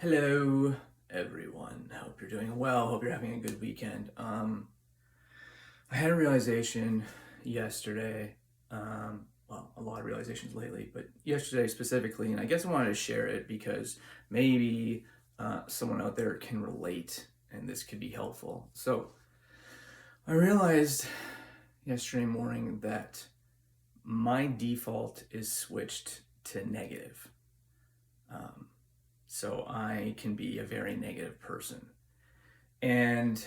Hello, everyone. Hope you're doing well. Hope you're having a good weekend. I had a realization yesterday. Well, a lot of realizations lately, but yesterday specifically, and I guess I wanted to share it because maybe someone out there can relate and this could be helpful. So I realized yesterday morning that my default is switched to negative. Um, so I can be a very negative person. And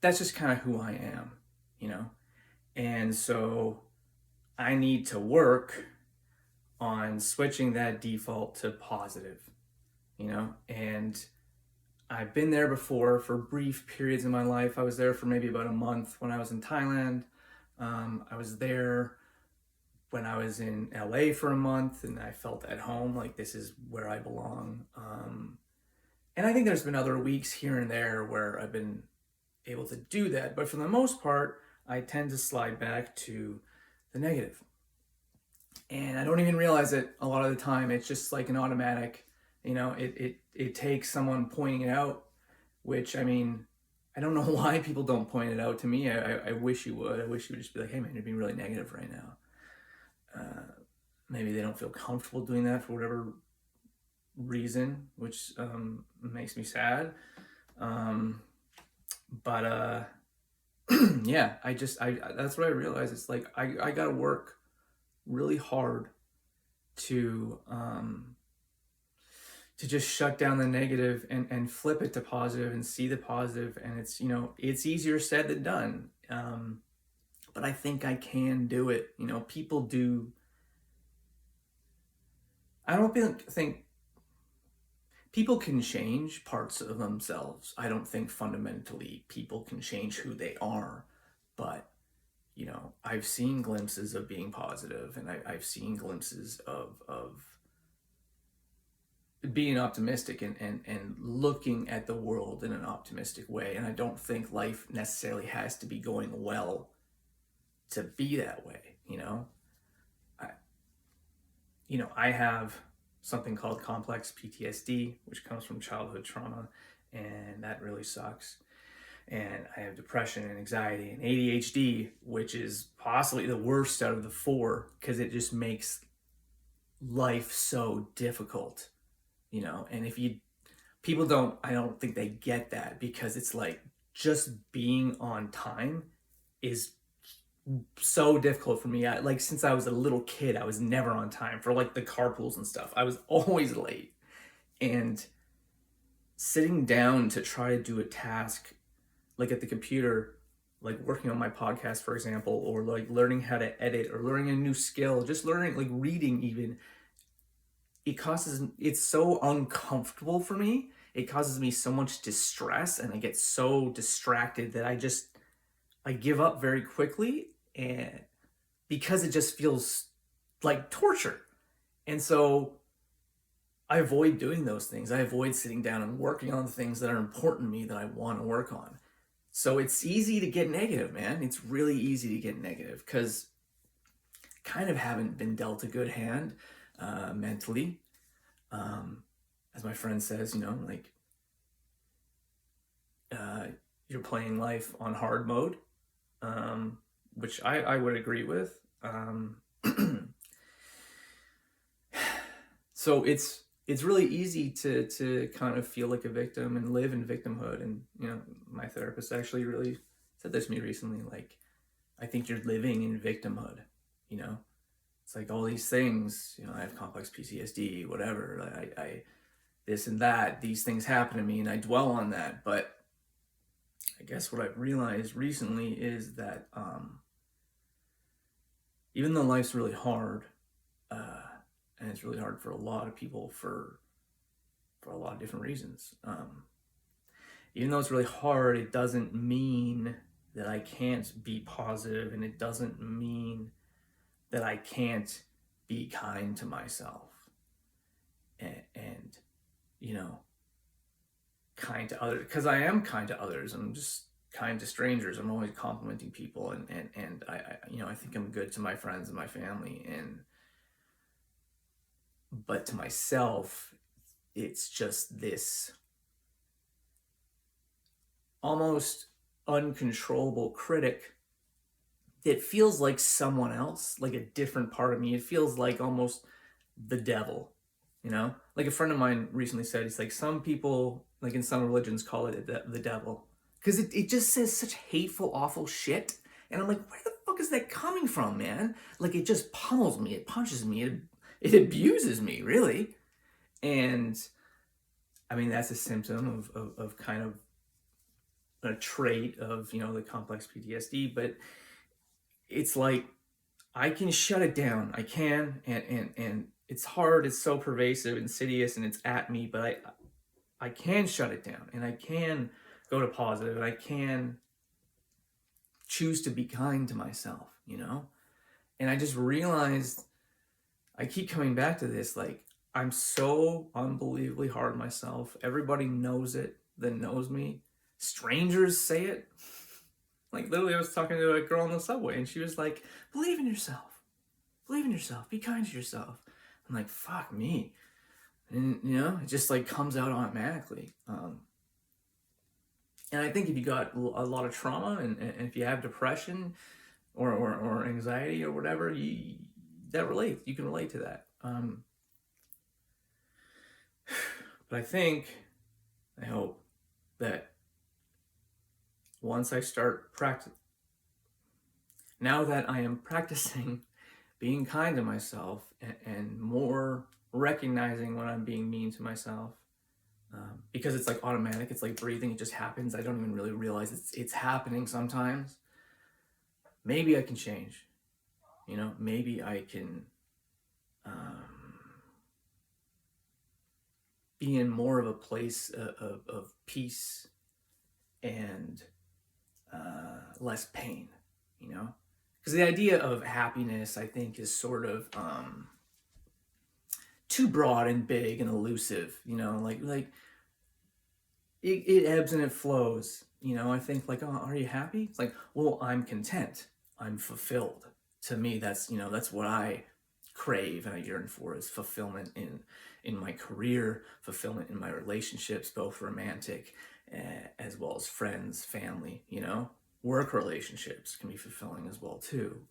that's just kind of who I am, you know? And so I need to work on switching that default to positive, And I've been there before for brief periods in my life. I was there for maybe about a month when I was in Thailand. I was there when I was in LA for a month and I felt at home, like this is where I belong. And I think there's been other weeks here and there where I've been able to do that. But for the most part, I tend to slide back to the negative. And I don't even realize it a lot of the time. It's just like an automatic, it takes someone pointing it out, which I mean, I don't know why people don't point it out to me. I wish you would. I wish you would just be like, hey man, you're being really negative right now. Maybe they don't feel comfortable doing that for whatever reason, which makes me sad. But yeah, I that's what I realized. It's like I gotta work really hard to just shut down the negative and flip it to positive and see the positive. And it's easier said than done. But I think I can do it. People do. I don't think people can change parts of themselves. I don't think fundamentally people can change who they are, but I've seen glimpses of being positive, and I've seen glimpses of being optimistic and looking at the world in an optimistic way. And I don't think life necessarily has to be going well to be that way. I I have something called complex PTSD, which comes from childhood trauma, and that really sucks. And I have depression and anxiety and ADHD, which is possibly the worst out of the four because it just makes life so difficult, And if people don't, I don't think they get that because it's like just being on time is so difficult for me. Like since I was a little kid, I was never on time for like the carpools and stuff. I was always late. And sitting down to try to do a task like at the computer, like working on my podcast, for example, or like learning how to edit or learning a new skill, just learning, like reading even, it's so uncomfortable for me. It causes me so much distress and I get so distracted that I give up very quickly, and because it just feels like torture. And so I avoid doing those things. I avoid sitting down and working on the things that are important to me that I want to work on. So it's easy to get negative, man. It's really easy to get negative because kind of haven't been dealt a good hand mentally. As my friend says, like you're playing life on hard mode, which I would agree with. So it's really easy to kind of feel like a victim and live in victimhood. And my therapist actually really said this to me recently. Like, I think you're living in victimhood. It's like all these things. I have complex PTSD, whatever. I this and that. These things happen to me, and I dwell on that. But I guess what I've realized recently is that even though life's really hard, and it's really hard for a lot of people for a lot of different reasons. Even though it's really hard, it doesn't mean that I can't be positive, and it doesn't mean that I can't be kind to myself and kind to others, because I am kind to others. I'm just kind to strangers. I'm always complimenting people, and I think I'm good to my friends and my family, but to myself, it's just this almost uncontrollable critic that feels like someone else, like a different part of me. It feels like almost the devil, you know? Like a friend of mine recently said, it's like some people, like in some religions, call it the devil. Because it just says such hateful, awful shit. And I'm like, where the fuck is that coming from, man? Like it just pummels me, it punches me, it abuses me, really. And I mean, that's a symptom of kind of a trait of, you know, the complex PTSD, but it's like I can shut it down. I can, and it's hard. It's so pervasive, insidious, and it's at me. But I can shut it down, and I can go to positive, and I can choose to be kind to myself. You know, and I just realized I keep coming back to this. Like I'm so unbelievably hard on myself. Everybody knows it that knows me. Strangers say it. Like literally, I was talking to a girl on the subway, and she was like, "Believe in yourself. Believe in yourself. Be kind to yourself." I'm like, "Fuck me," and you know, it just like comes out automatically. And I think if you got a lot of trauma, and if you have depression or anxiety or whatever, that relates. You can relate to that. But I think, I hope that once I start practice, now that I am practicing being kind to myself and more recognizing when I'm being mean to myself, because it's like automatic, it's like breathing, it just happens. I don't even really realize it's happening sometimes. Maybe I can change, you know, maybe I can be in more of a place of peace and less pain, you know? Because the idea of happiness, I think, is sort of too broad and big and elusive, you know, like it ebbs and it flows, you know. I think like, oh, are you happy? It's like, well, I'm content, I'm fulfilled. To me, that's, you know, that's what I crave and I yearn for, is fulfillment in my career, fulfillment in my relationships, both romantic as well as friends, family, you know. Work relationships can be fulfilling as well too.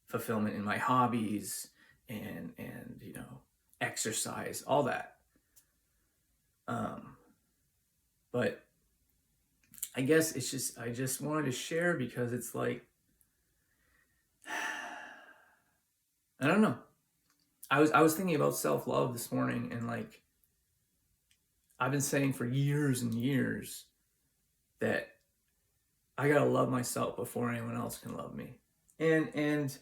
Fulfillment in my hobbies and you know, exercise, all that. But I guess it's just, I just wanted to share because it's like, I don't know. I was thinking about self-love this morning, and like I've been saying for years and years that I gotta love myself before anyone else can love me. And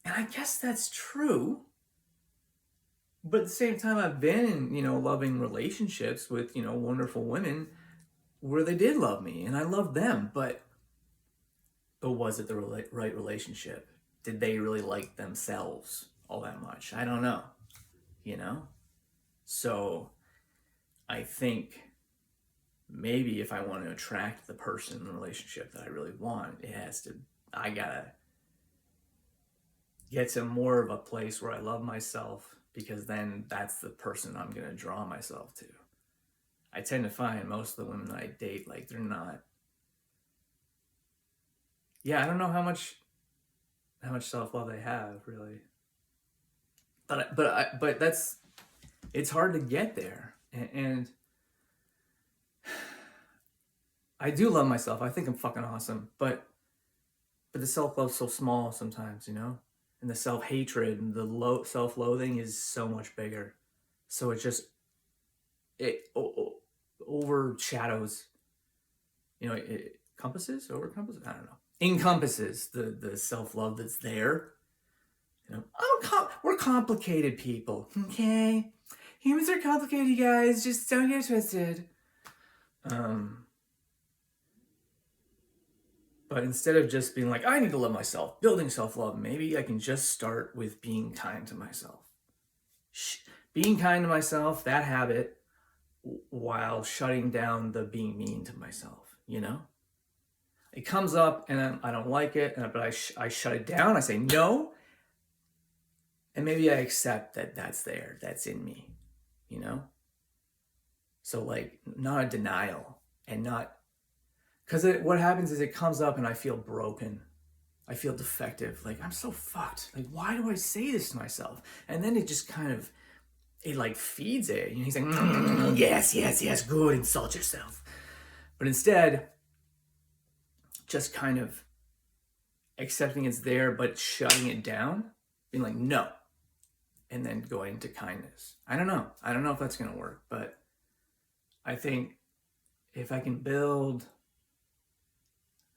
I guess that's true. But at the same time, I've been in, you know, loving relationships with, you know, wonderful women where they did love me and I loved them, but was it the right relationship? Did they really like themselves all that much? I don't know, you know? So I think maybe if I want to attract the person in the relationship that I really want, I gotta get to more of a place where I love myself, because then that's the person I'm gonna draw myself to. I tend to find most of the women that I date, like they're not. Yeah, I don't know how much self-love they have really, but that's, it's hard to get there, and I do love myself. I think I'm fucking awesome, but the self-love's so small sometimes, you know, and the self-hatred and the self-loathing is so much bigger. So it just overshadows, you know, it overcompasses. I don't know. Encompasses the self-love that's there. You know, we're complicated people, okay? Humans are complicated, you guys. Just don't get twisted. But instead of just being like, I need to love myself, building self-love, maybe I can just start with being kind to myself. Being kind to myself, that habit, while shutting down the being mean to myself, you know? It comes up and I don't like it, but I shut it down. I say no. And maybe I accept that that's there, that's in me, you know? So like not a denial and not, because what happens is it comes up and I feel broken. I feel defective. Like, I'm so fucked. Like, why do I say this to myself? And then it just kind of, it like feeds it. You know, he's like, yes, yes, yes, good, insult yourself. But instead, just kind of accepting it's there, but shutting it down, being like, no, and then going to kindness. I don't know if that's going to work, but I think if I can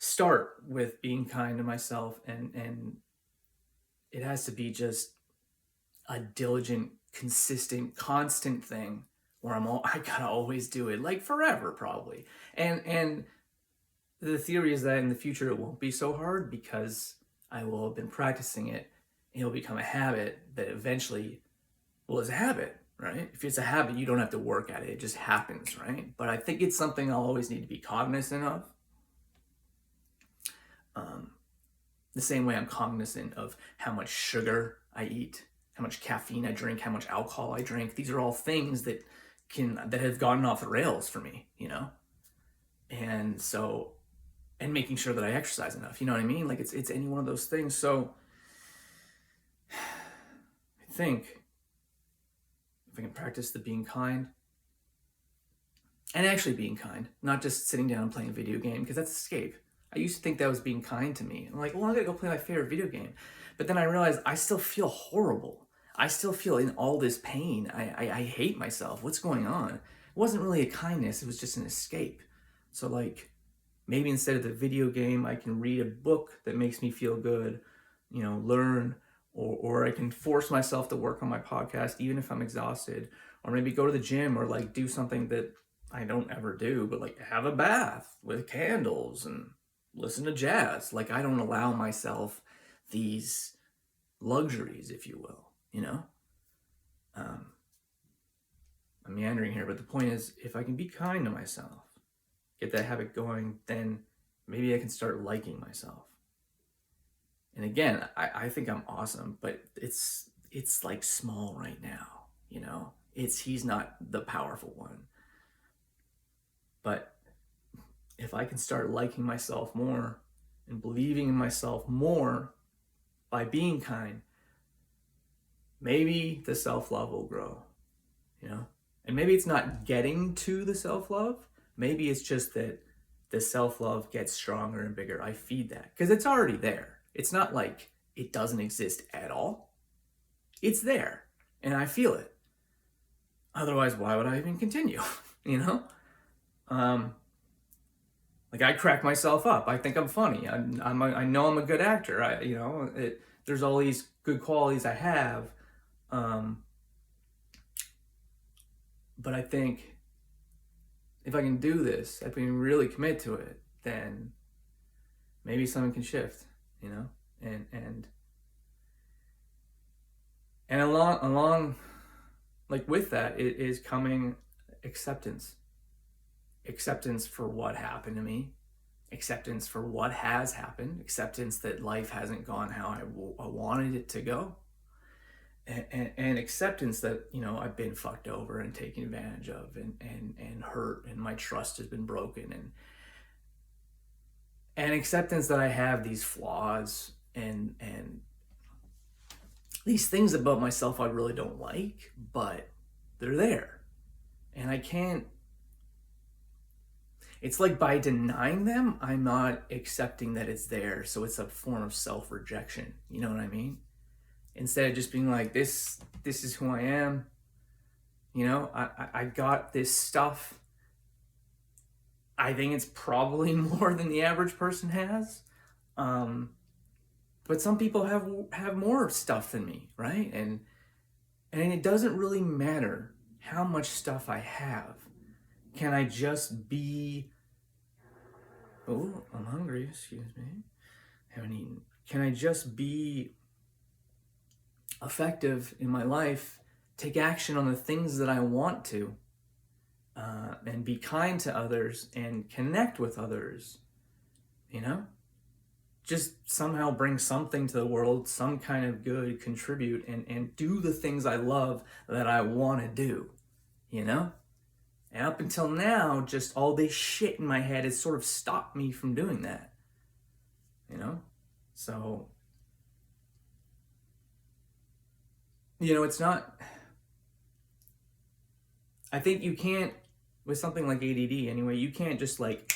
start with being kind to myself, and it has to be just a diligent, consistent, constant thing where I gotta always do it, like forever probably. And the theory is that in the future it won't be so hard because I will have been practicing it. It'll become a habit that eventually, well, it's a habit, right? If it's a habit, you don't have to work at it. It just happens, right? But I think it's something I'll always need to be cognizant of. The same way I'm cognizant of how much sugar I eat, how much caffeine I drink, how much alcohol I drink. These are all things that have gotten off the rails for me, you know? And so, and making sure that I exercise enough, you know what I mean? Like it's any one of those things. So I think if I can practice the being kind, and actually being kind, not just sitting down and playing a video game, because that's escape. I used to think that was being kind to me. I'm like, well, I'm gonna go play my favorite video game. But then I realized I still feel horrible. I still feel in all this pain. I hate myself. What's going on? It wasn't really a kindness, it was just an escape. So like, maybe instead of the video game, I can read a book that makes me feel good, you know, learn, or I can force myself to work on my podcast even if I'm exhausted, or maybe go to the gym, or like do something that I don't ever do, but like have a bath with candles and listen to jazz. Like, I don't allow myself these luxuries, if you will, you know? I'm meandering here, but the point is, if I can be kind to myself, get that habit going, then maybe I can start liking myself. And again, I think I'm awesome, but it's like small right now, you know? He's not the powerful one. But if I can start liking myself more and believing in myself more by being kind, maybe the self-love will grow, you know? And maybe it's not getting to the self-love. Maybe it's just that the self-love gets stronger and bigger. I feed that because it's already there. It's not like it doesn't exist at all. It's there and I feel it. Otherwise, why would I even continue? You know? Like, I crack myself up. I think I'm funny. I know I'm a good actor. There's all these good qualities I have. But I think if I can do this, if I can really commit to it, then maybe something can shift, you know? And along like with that, it is coming acceptance. Acceptance for what happened to me, acceptance for what has happened, acceptance that life hasn't gone how I wanted it to go, and acceptance that, you know, I've been fucked over and taken advantage of and hurt, and my trust has been broken, and acceptance that I have these flaws and these things about myself I really don't like, but they're there, and I can't. It's like by denying them, I'm not accepting that it's there. So it's a form of self-rejection. You know what I mean? Instead of just being like, this is who I am. You know, I got this stuff. I think it's probably more than the average person has. But some people have more stuff than me, right? And it doesn't really matter how much stuff I have. Can I just be... Oh, I'm hungry, excuse me. Haven't eaten. Can I just be effective in my life, take action on the things that I want to, and be kind to others and connect with others, you know? just somehow bring something to the world, some kind of good, contribute, and do the things I love that I want to do, you know? And up until now, just all this shit in my head has sort of stopped me from doing that, you know? So, it's not, I think you can't, with something like ADD anyway, you can't just like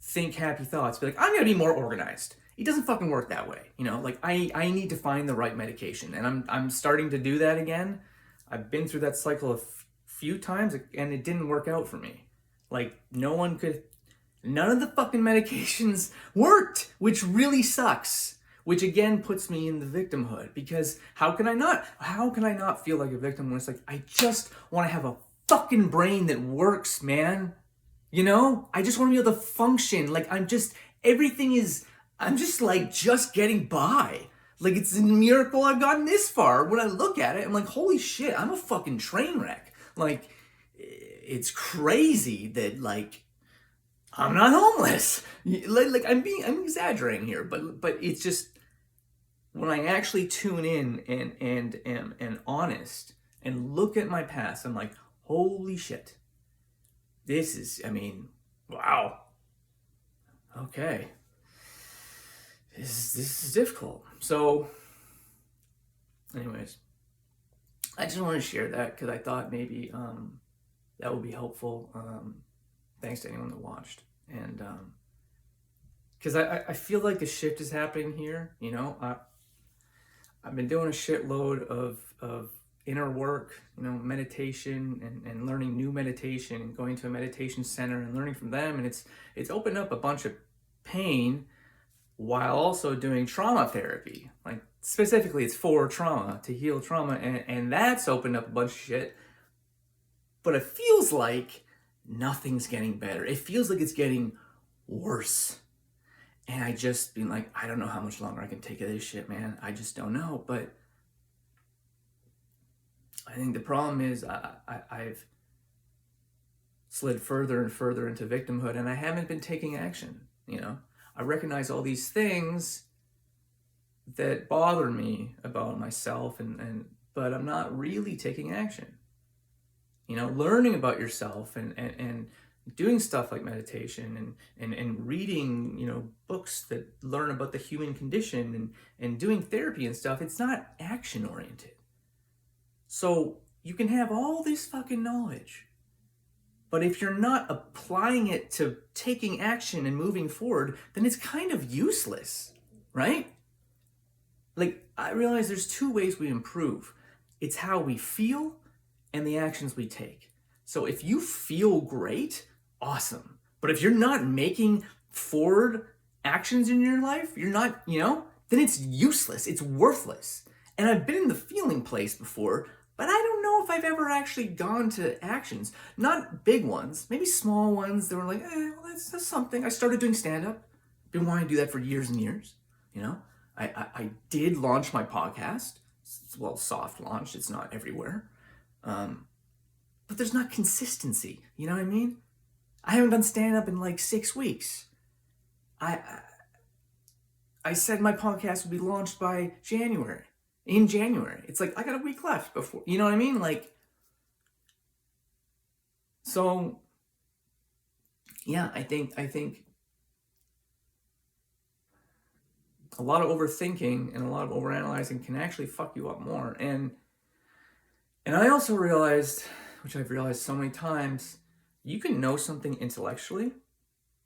think happy thoughts, be like, I'm gonna be more organized. It doesn't fucking work that way, Like I need to find the right medication, and I'm starting to do that again. I've been through that cycle a few times, and it didn't work out for me. Like none of the fucking medications worked, which really sucks. Which again puts me in the victimhood, because how can I not feel like a victim when it's like I just want to have a fucking brain that works, man. I just want to be able to function. Like I'm just like just getting by. Like it's a miracle I've gotten this far. When I look at it, I'm like, holy shit, I'm a fucking train wreck. Like it's crazy that like I'm not homeless. Like I'm exaggerating here, but it's just when I actually tune in and am honest and look at my past, I'm like, holy shit. This is, wow. Okay. This is difficult. So, anyways, I just want to share that because I thought maybe that would be helpful. Thanks to anyone that watched. And because I feel like a shift is happening here. I've been doing a shitload of inner work, meditation and learning new meditation and going to a meditation center and learning from them. And it's opened up a bunch of pain while also doing trauma therapy. Like specifically it's for trauma, to heal trauma. And that's opened up a bunch of shit. But it feels like nothing's getting better. It feels like it's getting worse. And I just been like, I don't know how much longer I can take of this shit, man. I just don't know. But I think the problem is I've slid further and further into victimhood, and I haven't been taking action. I recognize all these things that bother me about myself, but I'm not really taking action. Learning about yourself and doing stuff like meditation and reading, books that learn about the human condition and doing therapy and stuff, it's not action oriented. So you can have all this fucking knowledge, but if you're not applying it to taking action and moving forward, then it's kind of useless, right? Like, I realize there's two ways we improve. It's how we feel and the actions we take. So if you feel great, awesome. But if you're not making forward actions in your life, you're not, then it's useless. It's worthless. And I've been in the feeling place before, but I don't know if I've ever actually gone to actions. Not big ones, maybe small ones that were like, well, that's something. I started doing stand-up. Been wanting to do that for years and years. I did launch my podcast. Well, soft launched. It's not everywhere. But there's not consistency. You know what I mean? I haven't done stand-up in like 6 weeks. I said my podcast would be launched by January. In January. It's like, I got a week left before, you know what I mean? Like, so, yeah, I think a lot of overthinking and a lot of overanalyzing can actually fuck you up more. And I also realized, which I've realized so many times, you can know something intellectually.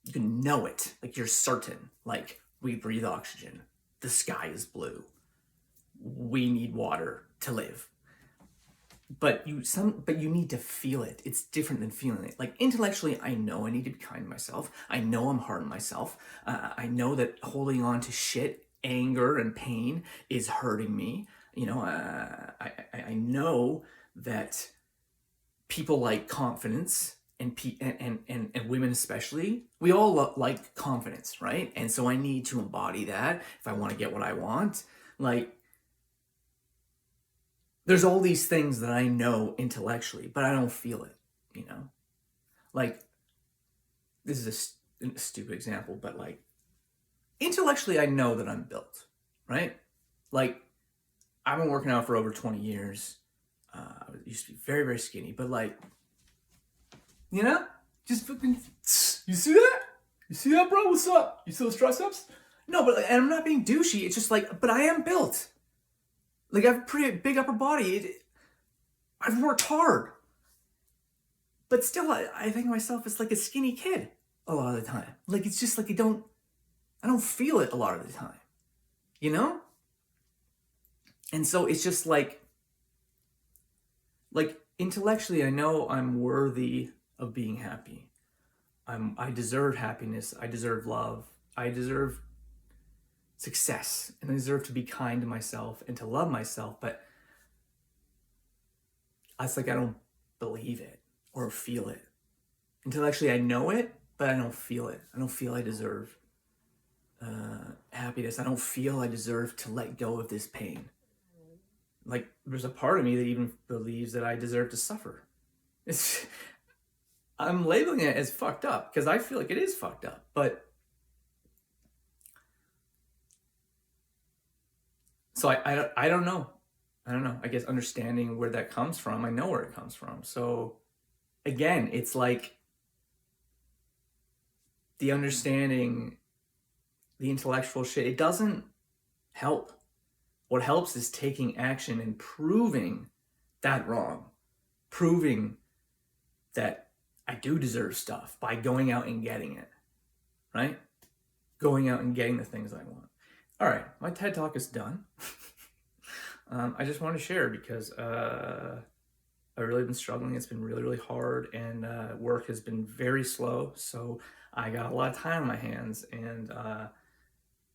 You can know it. Like you're certain. Like we breathe oxygen. The sky is blue. We need water to live. But you need to feel it. It's different than feeling it. Like intellectually, I know I need to be kind to myself. I know I'm hard on myself. I know that holding on to shit, anger, and pain is hurting me. I know that people like confidence and women especially. We all like confidence, right? And so I need to embody that if I want to get what I want. Like, there's all these things that I know intellectually, but I don't feel it, Like, this is a stupid example, but like, intellectually, I know that I'm built, right? Like, I've been working out for over 20 years. I used to be very, very skinny, but like, you know, just fucking, you see that? You see that, bro? What's up? You see those triceps? No, but and I'm not being douchey. It's just like, but I am built. Like, I have a pretty big upper body. I've worked hard. But still, I think of myself as like a skinny kid a lot of the time. Like, it's just like I don't feel it a lot of the time, you know? And so it's just like intellectually, I know I'm worthy of being happy. I deserve happiness. I deserve love. I deserve success, and I deserve to be kind to myself and to love myself. But it's like I don't believe it or feel it. Intellectually, I know it, but I don't feel it. I don't feel I deserve happiness. I don't feel I deserve to let go of this pain. Like, there's a part of me that even believes that I deserve to suffer. I'm labeling it as fucked up because I feel like it is fucked up. But so I don't know. I don't know. I guess understanding where that comes from, I know where it comes from. So again, it's like the understanding, the intellectual shit, it doesn't help. What helps is taking action and proving that wrong. Proving that I do deserve stuff by going out and getting it, right? Going out and getting the things I want. All right, my TED Talk is done. I just want to share because I've really been struggling. It's been really, really hard, and work has been very slow. So I got a lot of time on my hands, and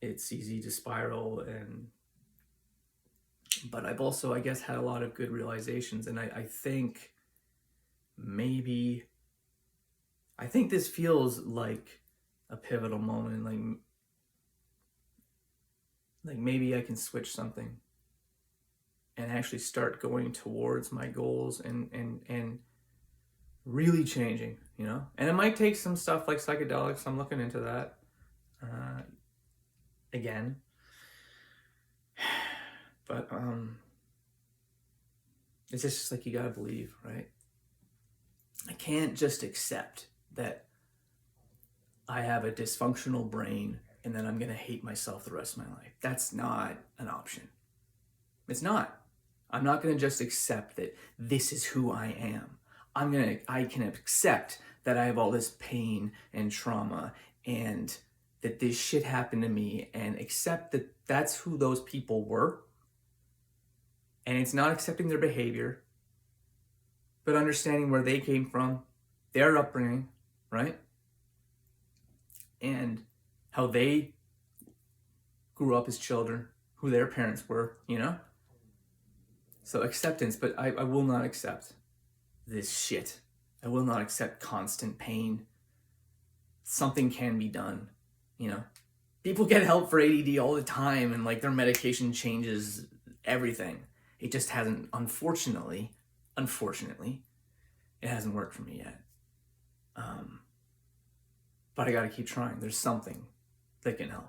it's easy to spiral. But I've also, I guess, had a lot of good realizations, and I think maybe, I think this feels like a pivotal moment. Like maybe I can switch something and actually start going towards my goals and really changing, you know? And it might take some stuff like psychedelics. I'm looking into that again. But it's just like you gotta believe, right? I can't just accept that I have a dysfunctional brain and then I'm gonna hate myself the rest of my life. That's not an option. It's not. I'm not gonna just accept that this is who I am. I can accept that I have all this pain and trauma and that this shit happened to me, and accept that that's who those people were. And it's not accepting their behavior, but understanding where they came from, their upbringing, right? And how they grew up as children, who their parents were, you know? So acceptance, but I will not accept this shit. I will not accept constant pain. Something can be done, you know? People get help for ADD all the time, and like their medication changes everything. It just hasn't, unfortunately, it hasn't worked for me yet. But I gotta keep trying. There's something that can help.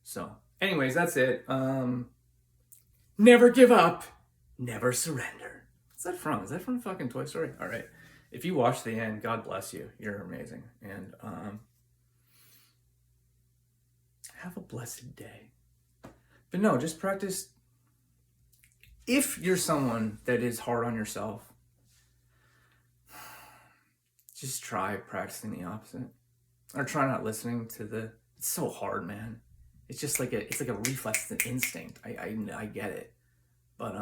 So anyways, that's it. Never give up, never surrender. What's that from? Is that from fucking Toy Story? All right. If you watch the end, God bless you. You're amazing. And have a blessed day. But no, just practice. If you're someone that is hard on yourself, just try practicing the opposite. Or try not listening to the, it's so hard, man. It's just like it's like a reflex, it's an instinct. I get it. But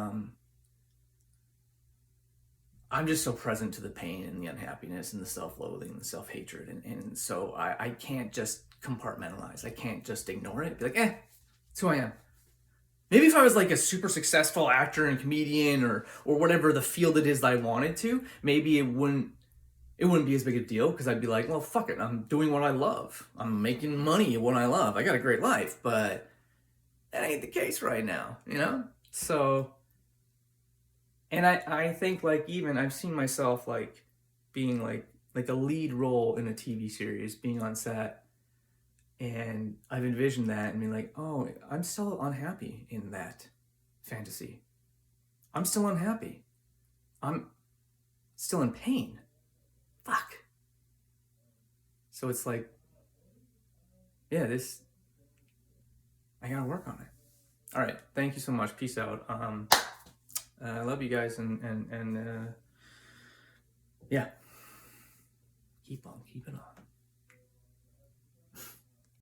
I'm just so present to the pain and the unhappiness and the self-loathing and the self-hatred. And so I can't just compartmentalize. I can't just ignore it. Be like, it's who I am. Maybe if I was like a super successful actor and comedian or whatever the field it is that I wanted to, maybe it wouldn't be as big a deal, because I'd be like, well, fuck it. I'm doing what I love. I'm making money at what I love. I got a great life, but that ain't the case right now, you know? So, and I think like even I've seen myself like being like a lead role in a TV series, being on set, And I've envisioned that and being like, oh, I'm still unhappy in that fantasy. I'm still unhappy. I'm still in pain. Fuck. So it's like, yeah, I gotta work on it. All right. Thank you so much. Peace out. I love you guys and yeah. Keep on keeping on.